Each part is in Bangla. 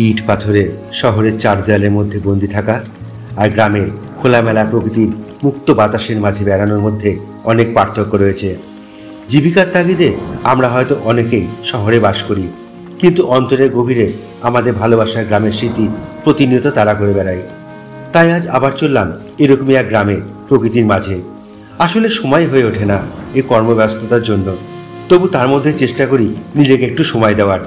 ইট পাথরের শহরের চার দেয়ালের মধ্যে বন্দি থাকা আর গ্রামের খোলামেলা প্রকৃতির মুক্ত বাতাসের মাঝে বেড়ানোর মধ্যে অনেক পার্থক্য রয়েছে। জীবিকার তাগিদে আমরা হয়তো অনেকেই শহরে বাস করি, কিন্তু অন্তরের গভীরে আমাদের ভালোবাসার গ্রামের স্মৃতি প্রতিনিয়ত তাড়া করে বেড়াই। তাই আজ আবার চললাম এরকমই এক গ্রামে, প্রকৃতির মাঝে। আসলে সময় হয়ে ওঠে না এই কর্মব্যস্ততার জন্য, তবু তার মধ্যে চেষ্টা করি নিজেকে একটু সময় দেওয়ার।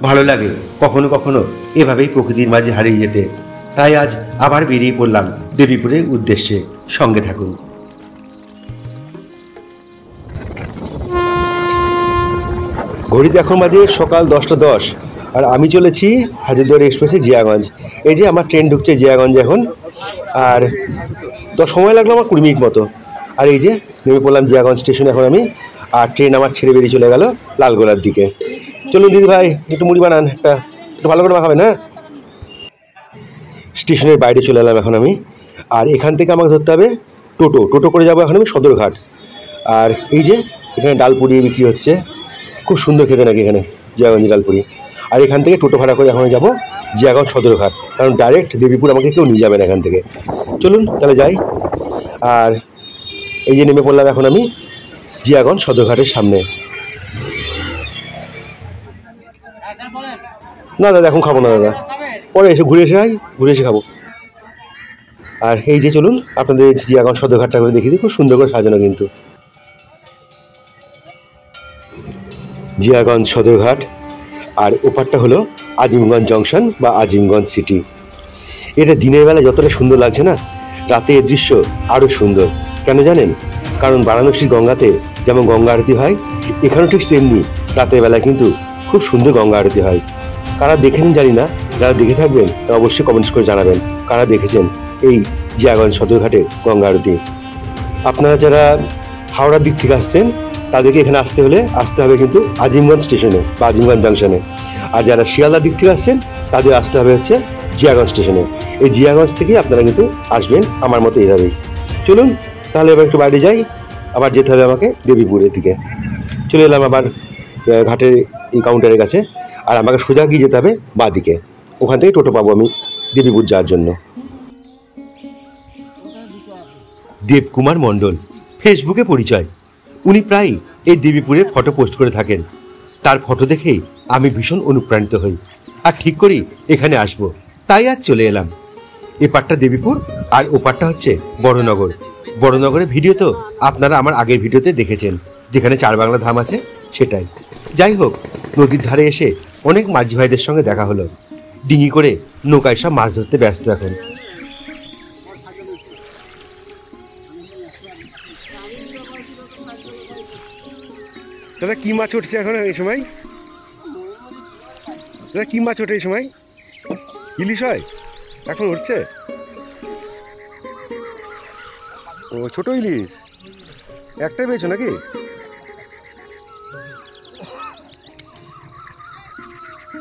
ভালো লাগে কখনো কখনো এভাবেই প্রকৃতির মাঝে হারিয়ে যেতে। তাই আজ আবার বেরিয়ে পড়লাম দেবীপুরের উদ্দেশ্যে। সঙ্গে থাকুন। ঘড়িতে এখন বাজে সকাল 10টা 10, আর আমি চলেছি হাজারদুয়ারি এক্সপ্রেসে জিয়াগঞ্জ। এই যে আমার ট্রেন ঢুকছে জিয়াগঞ্জ এখন, আর তো সময় লাগলো আমার 20 মিনিট মতো। আর এই যে নেমে পড়লাম জিয়াগঞ্জ স্টেশনে এখন আমি, আর ট্রেন আমার ছেড়ে বেরিয়ে চলে গেল লালগোলার দিকে। চলুন দিদি ভাই, একটু মুড়ি বানান, একটু ভালো করে মাখাবেন। হ্যাঁ, স্টেশনের বাইরে চলে এলাম এখন আমি, আর এখান থেকে আমাকে ধরতে হবে টোটো করে যাবো এখন আমি সদরঘাট। আর এই যে এখানে ডালপুরি বিক্রি হচ্ছে, খুব সুন্দর খেতে নাকি এখানে জিয়াগঞ্জ ডালপুরি। আর এখান থেকে টোটো ভাড়া করে এখন যাব জিয়াগঞ্জ সদরঘাট, কারণ ডাইরেক্ট দেবীপুর আমাকে কেউ নিয়ে যাবে না এখান থেকে। চলুন তাহলে যাই। আর এই যে নেমে পড়লাম এখন আমি জিয়াগঞ্জ সদরঘাটের সামনে। না দাদা, এখন খাবো না দাদা, পরে এসে ঘুরে এসে খাবো। আর এই যে চলুন আপনাদের জিয়াগঞ্জ সদরঘাটটা করে দেখিয়ে দিই, খুব সুন্দর করে সাজানো কিন্তু জিয়াগঞ্জ সদরঘাট। আর ওপারটা হলো আজিমগঞ্জ জংশন বা আজিমগঞ্জ সিটি। এটা দিনের বেলা যতটা সুন্দর লাগছে না, রাতে এর দৃশ্য আরও সুন্দর। কেন জানেন? কারণ বারাণসীর গঙ্গাতে যেমন গঙ্গা আরতি হয়, এখানেও ঠিক তেমনি রাতের বেলা কিন্তু খুব সুন্দর গঙ্গা আরতি হয়। কারা দেখেছেন জানি না, যারা দেখে থাকবেন অবশ্যই কমেন্টস করে জানাবেন কারা দেখেছেন এই জিয়াগঞ্জ সদরঘাটের গঙ্গা আরতি। আপনারা যারা হাওড়ার দিক থেকে আসছেন তাদেরকে এখানে আসতে হবে কিন্তু আজিমগঞ্জ স্টেশনে বা আজিমগঞ্জ জাংশনে। আর যারা শিয়ালদার দিক থেকে আসছেন তাদের আসতে হবে হচ্ছে জিয়াগঞ্জ স্টেশনে। এই জিয়াগঞ্জ থেকেই আপনারা কিন্তু আসবেন আমার মতো এইভাবেই। চলুন তাহলে এবার একটু বাইরে যাই, আবার যেতে হবে আমাকে দেবীপুরের দিকে। চলে এলাম আবার ঘাটের এই কাউন্টারের কাছে, আর আমাকে সোজা গিয়ে যেতে হবে বাঁ দিকে। ওখান থেকে টোটো পাবো আমি দেবীপুর যাওয়ার জন্য। দেবকুমার মণ্ডল, ফেসবুকে পরিচয়। উনি প্রায়ই এই দেবীপুরে ফটো পোস্ট করে থাকেন। তার ফটো দেখেই আমি ভীষণ অনুপ্রাণিত হই আর ঠিক করি এখানে আসব। তাই আজ চলে এলাম। এপারটা দেবীপুর আর ওপারটা হচ্ছে বড়নগর। বড়নগরের ভিডিও তো আপনারা আমার আগের ভিডিওতে দেখেছেন, যেখানে চার বাংলা ধাম আছে সেটাই। যাই হোক, নদীর ধারে এসে অনেক মাঝি ভাইদের সঙ্গে দেখা হলো। ডিঙি করে নৌকায় সব মাছ ধরতে ব্যস্ত এখন। দাদা কি মাছ উঠছে এখন এই সময়? দাদা কি মাছ ওঠে এই সময়? ইলিশ হয় এখন উঠছে? ও ছোট ইলিশ একটাই পেয়েছো নাকি?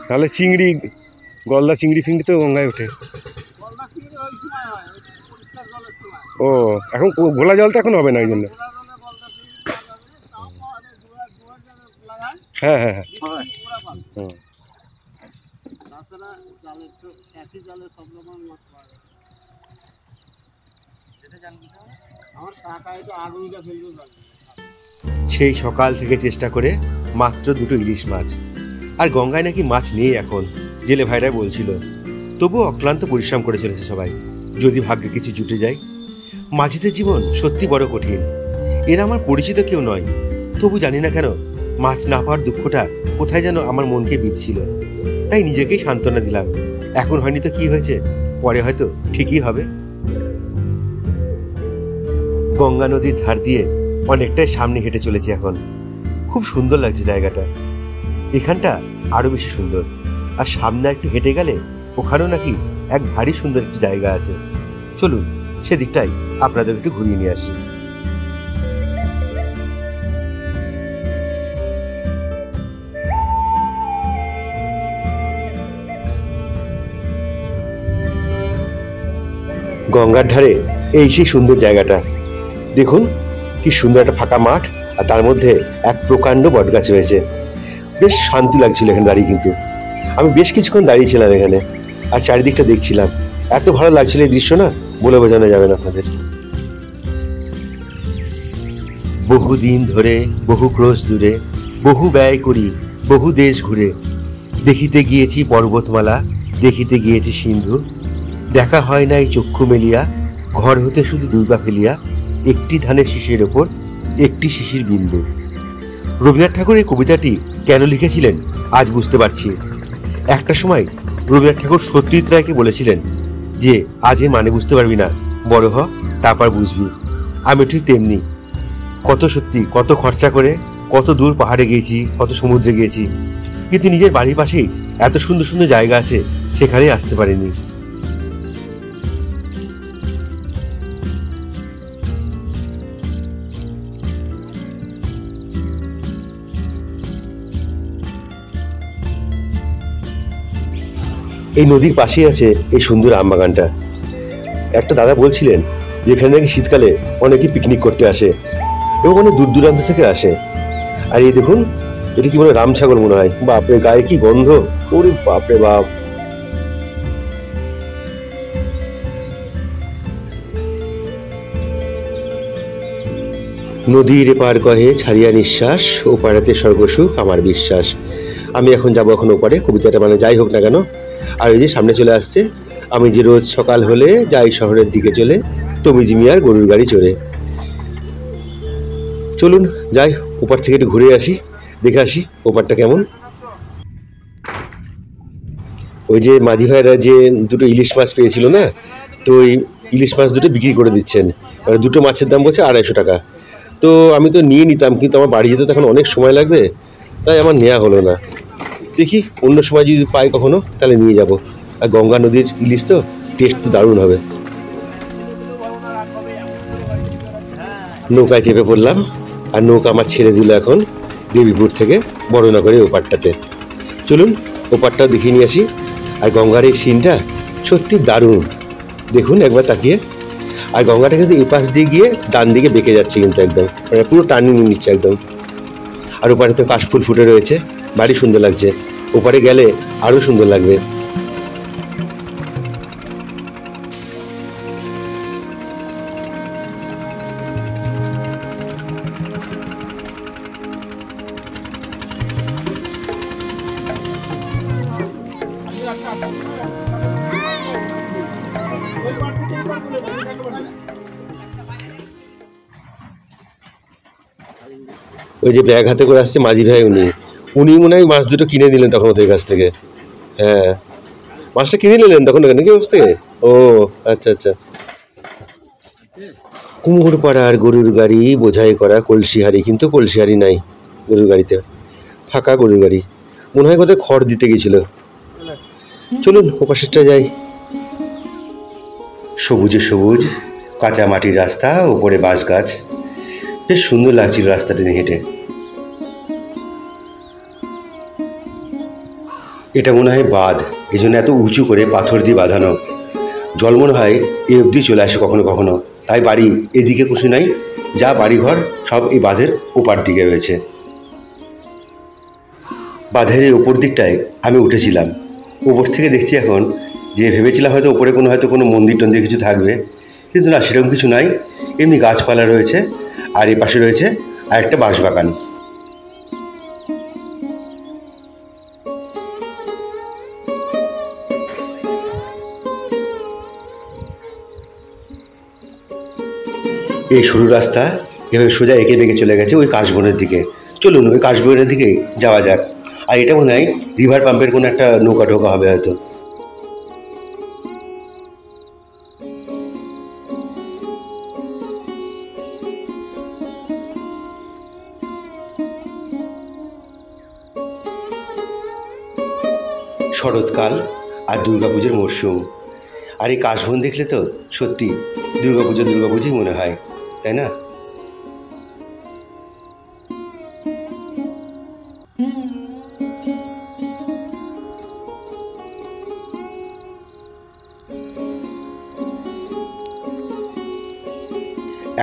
তাহলে চিংড়ি, গলদা চিংড়ি ফিংড়ি তো গঙ্গায় ওঠে। ও এখন ঘোলা জল তো এখন হবে না, এই জন্য। হ্যাঁ হ্যাঁ হ্যাঁ। সেই সকাল থেকে চেষ্টা করে মাত্র 2টো ইলিশ মাছ। আর গঙ্গায় নাকি মাছ নেই এখন, জেলে ভাইরা বলছিল। তবুও অক্লান্ত পরিশ্রম করে চলেছে সবাই, যদি ভাগ্যে কিছু জুটে যায়। মাঝিদের জীবন সত্যি বড় কঠিন। এরা আমার পরিচিত কেউ নয়, তবু জানি না কেন মাছ না পাওয়ার দুঃখটা কোথায় যেন আমার মনকে বিঁধছিল। তাই নিজেকেই সান্ত্বনা দিলাম, এখন হয়নি তো কি হয়েছে, পরে হয়তো ঠিকই হবে। গঙ্গা নদীর ধার দিয়ে অনেকটাই সামনে হেঁটে চলেছে এখন। খুব সুন্দর লাগছে জায়গাটা। এখানটা আরো বেশি সুন্দর। আর সামনে একটু হেঁটে গেলে ওখানেও নাকি এক ভারী সুন্দর একটি জায়গা আছে। চলুন সেদিকটাই আপনাদের একটু ঘুরিয়ে নিয়ে আসি। গঙ্গার ধারে এই সেই সুন্দর জায়গাটা দেখুন, কি সুন্দর একটা ফাঁকা মাঠ, আর তার মধ্যে এক প্রকাণ্ড বটগাছ রয়েছে। বেশ শান্তি লাগছিল এখানে দাঁড়িয়ে, কিন্তু আমি বেশ কিছুক্ষণ দাঁড়িয়েছিলাম এখানে। আর চারিদিকটা দেখছিলাম। এত ভালো লাগছিল এই দৃশ্য, না বলে বোঝানো যাবে না আপনাদের। বহুদিন ধরে, বহু ক্রোশ দূরে, বহু ব্যয় করি, বহু দেশ ঘুরে, দেখিতে গিয়েছি পর্বতমালা, দেখিতে গিয়েছি সিন্ধু, দেখা হয় নাই চক্ষু মেলিয়া, ঘর হতে শুধু দুর্গা ফেলিয়া, একটি ধানের শীষের ওপর একটি শিশির বিন্দু। রবীন্দ্রনাথ ঠাকুর এই কবিতাটি কেন লিখেছিলেন আজ বুঝতে পারছি। একটা সময় রবীন্দ্রনাথ ঠাকুর সত্যজিৎ রায়কে বলেছিলেন যে আজ এর মানে বুঝতে পারবি না, বড় হ তারপর বুঝবি। আমি ঠিক তেমনি, কত সত্যি, কত খরচা করে, কত দূর পাহাড়ে গিয়েছি, কত সমুদ্রে গিয়েছি, কিন্তু নিজের বাড়ির পাশেই এত সুন্দর সুন্দর জায়গা আছে, সেখানেই আসতে পারিনি। এই নদীর পাশেই আছে এই সুন্দর আমবাগানটা। একটা দাদা বলছিলেন যে এখানে নাকি শীতকালে অনেকে পিকনিক করতে আসে এবং অনেক দূর দূরান্ত থেকে আসে। আর এই দেখুন, এটা কি মনে হয় রাম ছাগল মনে হয়। বাপরে, গায়ে কি গন্ধ, ওরে বাপরে বাপ। নদীর এপার কহে ছাড়িয়া নিঃশ্বাস, ও পাড়াতে স্বর্গসুখ আমার বিশ্বাস। আমি এখন যাবো এখন ওপারে, কবিতাটা মানে যাই হোক না কেন। আর ওই যে সামনে চলে আসছে, আমি যে রোজ সকাল হলে যাই শহরের দিকে চলে, তুমি জিমিয়ার গরুর গাড়ি চড়ে। চলুন যাই, ওপার থেকে একটু ঘুরে আসি, দেখে আসি ওপারটা কেমন। ওই যে মাঝি ভাইরা যে দুটো ইলিশ মাছ পেয়েছিল না, তো ওই ইলিশ মাছ দুটো বিক্রি করে দিচ্ছেন। মানে দুটো মাছের দাম বলছে 250 টাকা। তো আমি তো নিয়ে নিতাম, কিন্তু আমার বাড়ি যেতে তো এখন অনেক সময় লাগবে, তাই আমার নেওয়া হলো না। দেখি অন্য সময় যদি পাই কখনো তাহলে নিয়ে যাব। আর গঙ্গা নদীর ইলিশ তো টেস্ট তো দারুণ হবে। নৌকায় চেপে পড়লাম, আর নৌকা আমার ছেড়ে দিল এখন দেবীপুর থেকে বড়নগরে ওপারটাতে। চলুন ওপারটাও দেখিয়ে নিয়ে আসি। আর গঙ্গার এই সিনটা সত্যি দারুণ, দেখুন একবার তাকিয়ে। আর গঙ্গাটা কিন্তু এই পাশ দিয়ে গিয়ে ডান দিকে বেঁকে যাচ্ছে, কিন্তু একদম মানে পুরো টার্নিং নিচ্ছে একদম। আর ওপারে তো কাশফুল ফুটে রয়েছে, বাড়ি সুন্দর লাগছে। ওপারে গেলে আরো সুন্দর লাগবে। ওই যে ব্যাগ হাতে করে আসছে মাঝি ভাই, উনি মনে হয় মাছ দুটো কিনে নিলেন তখন ওদের কাছ থেকে। হ্যাঁ, মাছটা কিনে নিলেন তখন নাকি ওর থেকে। ও আচ্ছা আচ্ছা। কুমোর পাড়ার গরুর গাড়ি বোঝাই করা কলসি হাড়ি, কিন্তু কলসি হাড়ি নাই গরুর গাড়িতে, ফাঁকা গরুর গাড়ি। মনে হয় কোথায় খড় দিতে গেছিল। চলুন ওপাশেরটা যাই। সবুজে সবুজ কাঁচা মাটির রাস্তা, ওপরে বাঁশ গাছ, বেশ সুন্দর লাগছিল রাস্তাটা দিয়ে হেঁটে। এটা মনে হয় বাঁধ, এই জন্য এত উঁচু করে পাথর দিয়ে বাঁধানো। জল মনে হয় এ অবধি চলে আসে কখনো কখনো, তাই বাড়ি এদিকে কিছু নাই, যা বাড়িঘর সব এই বাঁধের ওপার দিকে রয়েছে। বাঁধের এই ওপর দিকটায় আমি উঠেছিলাম। ওপর থেকে দেখছি এখন যে ভেবেছিলাম হয়তো ওপরে কোনো মন্দির টন্দির কিছু থাকবে, কিন্তু না, সেরকম কিছু নাই। এমনি গাছপালা রয়েছে, আর এই পাশে রয়েছে আর একটা বাঁশবাগান। এই সরু রাস্তা এভাবে সোজা এঁকে বেঁকে চলে গেছে ওই কাশবনের দিকে। চলুন ওই কাশবনের দিকেই যাওয়া যাক। আর এটা মনে হয় রিভার পাম্পের কোনো একটা নৌকা ঢোকা হবে হয়তো। শরৎকাল আর দুর্গাপুজোর মরশুম, আর এই কাশবন দেখলে তো সত্যি দুর্গাপুজোই মনে হয়, তাই না?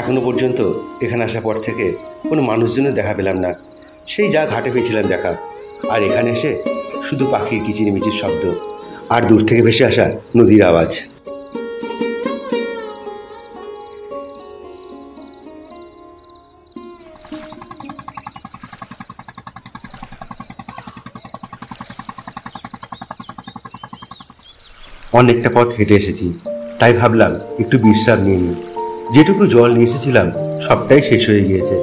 এখনো পর্যন্ত এখানে আসার পর থেকে কোনো মানুষজনের দেখা পেলাম না, সেই যা ঘাটে পেয়েছিলাম দেখা। আর এখানে এসে শুধু পাখির কিচিরমিচির শব্দ, আর দূর থেকে ভেসে আসা নদীর আওয়াজ। অনেকটা পথ হেঁটে এসেছি, তাই ভাবলাম একটু বিশ্রাম নিয়ে নিই। যেটুকু জল নিয়ে এসেছিলাম সবটাই শেষ হয়ে গিয়েছে।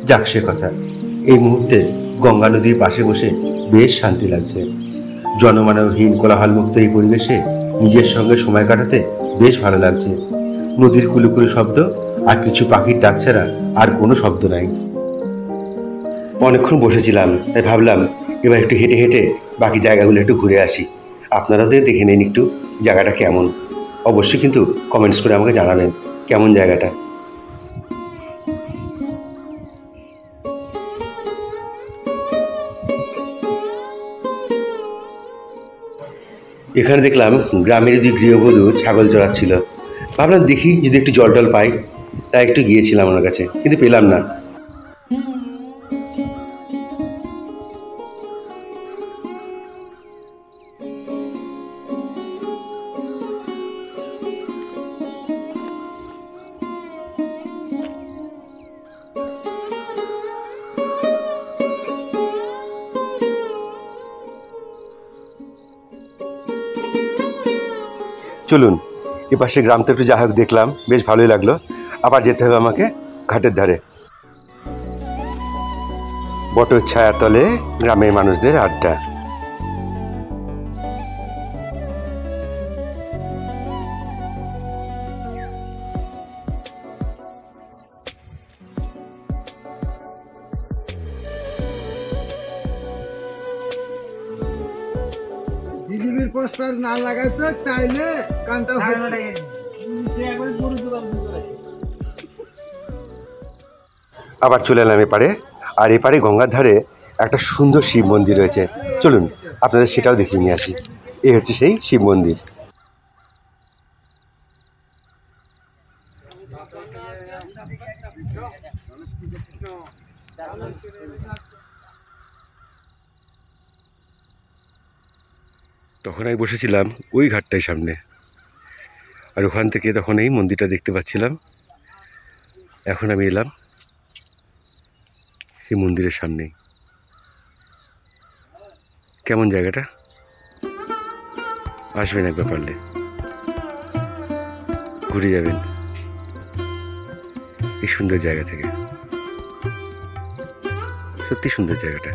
যাক সে কথা, এই মুহূর্তে গঙ্গা নদীর পাশে বসে বেশ শান্তি লাগছে। জনমানবহীন কোলাহলমুক্ত এই পরিবেশে নিজের সঙ্গে সময় কাটাতে বেশ ভালো লাগছে। নদীর কুলুকুলু শব্দ আর কিছু পাখির ডাক ছাড়া আর কোনো শব্দ নাই। অনেকক্ষণ বসেছিলাম, তাই ভাবলাম এবার একটু হেঁটে হেঁটে বাকি জায়গাগুলো একটু ঘুরে আসি। আপনারাও দেখে নিন একটু জায়গাটা কেমন। অবশ্যই কিন্তু কমেন্টস করে আমাকে জানাবেন কেমন জায়গাটা। এখানে দেখলাম গ্রামের দুই গৃহবধূ ছাগল চড়াচ্ছিল। ভাবলাম দেখি যদি একটু জল টল পাই, তাই একটু গিয়েছিলাম ওনার কাছে, কিন্তু পেলাম না। চলুন এপাশে গ্রামটা একটু যা হোক দেখলাম, বেশ ভালোই লাগলো। আবার যেতে হবে আমাকে ঘাটের ধারে। বটের ছায়া তলে গ্রামের মানুষদের আড্ডা। জিলিপির পোস্টার না লাগাইতে চাইলে কানটা আবার চলে এলাম এপারে। আর এপারে গঙ্গার ধারে একটা সুন্দর শিব মন্দির রয়েছে। চলুন আপনাদের সেটাও দেখিয়ে নিয়ে আসি। এই হচ্ছে সেই শিব মন্দির। তখন আমি বসেছিলাম ওই ঘাটটার সামনে, আর ওখান থেকে তখন এই মন্দিরটা দেখতে পাচ্ছিলাম। এখন আমি এলাম সেই মন্দিরের সামনেই। কেমন জায়গাটা, আসবেন একবার পারলে, ঘুরে যাবেন এই সুন্দর জায়গা থেকে। সত্যি সুন্দর জায়গাটা।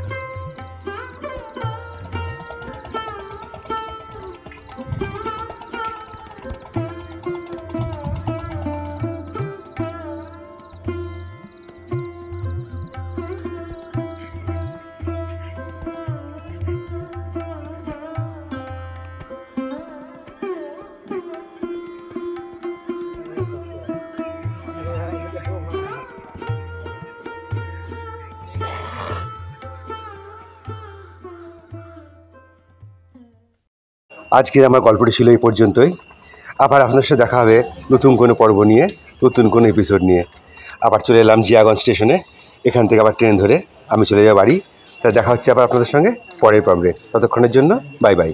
আজকের আমার গল্পটি ছিল এই পর্যন্তই। আবার আপনার সাথে দেখা হবে নতুন কোনো পর্ব নিয়ে, নতুন কোনো এপিসোড নিয়ে। আবার চলে এলাম জিয়াগঞ্জ স্টেশনে। এখান থেকে আবার ট্রেন ধরে আমি চলে যাব বাড়ি। তাই দেখা হচ্ছে আবার আপনাদের সঙ্গে পরের পর্বে। ততক্ষণের জন্য বাই বাই।